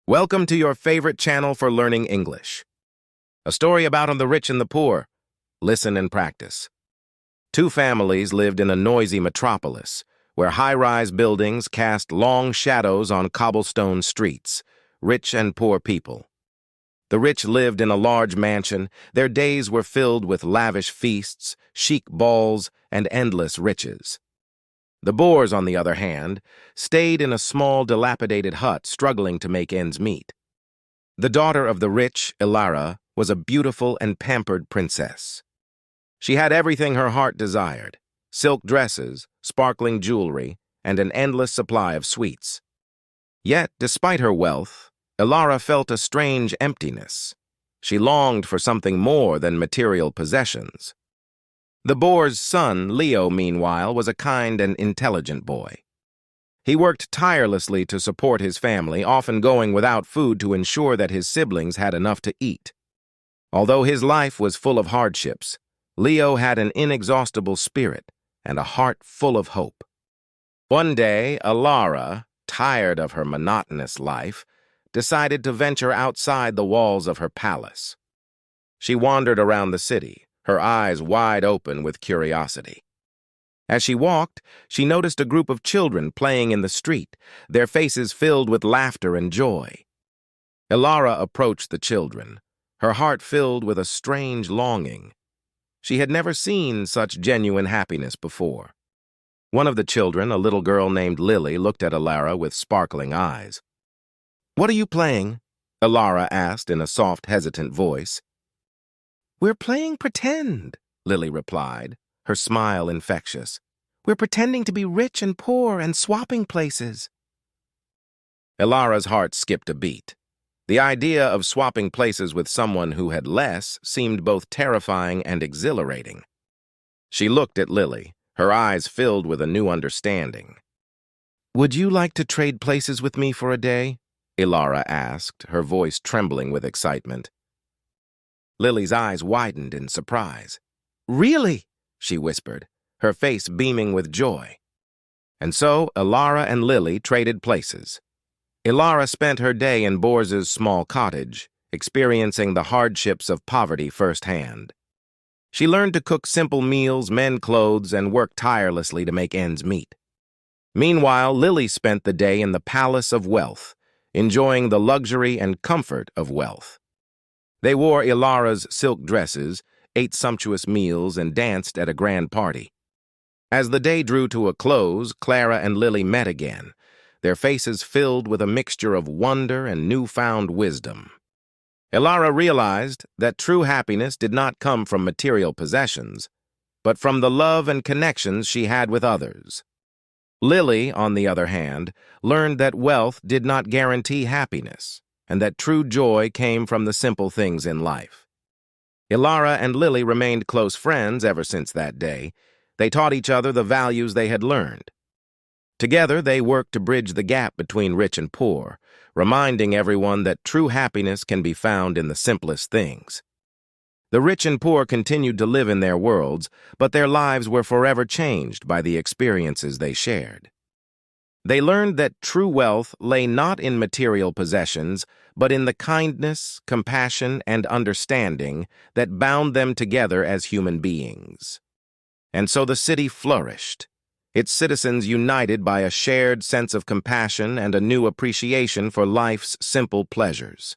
Welcome to your favorite channel for learning English. A story about the rich and the poor. Listen and practice. Two families lived in a noisy metropolis, where high-rise buildings cast long shadows on cobblestone streets, rich and poor people. The rich lived in a large mansion. Their days were filled with lavish feasts, chic balls, and endless riches. The Boers, on the other hand, stayed in a small, dilapidated hut, struggling to make ends meet. The daughter of the rich, Ilara, was a beautiful and pampered princess. She had everything her heart desired: silk dresses, sparkling jewelry, and an endless supply of sweets. Yet, despite her wealth, Ilara felt a strange emptiness. She longed for something more than material possessions. The Boer's son, Leo, meanwhile, was a kind and intelligent boy. He worked tirelessly to support his family, often going without food to ensure that his siblings had enough to eat. Although his life was full of hardships, Leo had an inexhaustible spirit and a heart full of hope. One day, Ilara, tired of her monotonous life, decided to venture outside the walls of her palace. She wandered around the city, her eyes wide open with curiosity. As she walked, she noticed a group of children playing in the street, their faces filled with laughter and joy. Ilara approached the children, her heart filled with a strange longing. She had never seen such genuine happiness before. One of the children, a little girl named Lily, looked at Ilara with sparkling eyes. "What are you playing?" Ilara asked in a soft, hesitant voice. "We're playing pretend," Lily replied, her smile infectious. "We're pretending to be rich and poor and swapping places." Ilara's heart skipped a beat. The idea of swapping places with someone who had less seemed both terrifying and exhilarating. She looked at Lily, her eyes filled with a new understanding. "Would you like to trade places with me for a day?" Ilara asked, her voice trembling with excitement. Lily's eyes widened in surprise. "Really?" she whispered, her face beaming with joy. And so Ilara and Lily traded places. Ilara spent her day in Boers's small cottage, experiencing the hardships of poverty firsthand. She learned to cook simple meals, mend clothes, and work tirelessly to make ends meet. Meanwhile, Lily spent the day in the Palace of Wealth, enjoying the luxury and comfort of wealth. They wore Ilara's silk dresses, ate sumptuous meals, and danced at a grand party. As the day drew to a close, Clara and Lily met again, their faces filled with a mixture of wonder and newfound wisdom. Ilara realized that true happiness did not come from material possessions, but from the love and connections she had with others. Lily, on the other hand, learned that wealth did not guarantee happiness, and that true joy came from the simple things in life. Ilara and Lily remained close friends ever since that day. They taught each other the values they had learned. Together, they worked to bridge the gap between rich and poor, reminding everyone that true happiness can be found in the simplest things. The rich and poor continued to live in their worlds, but their lives were forever changed by the experiences they shared. They learned that true wealth lay not in material possessions, but in the kindness, compassion, and understanding that bound them together as human beings. And so the city flourished, its citizens united by a shared sense of compassion and a new appreciation for life's simple pleasures.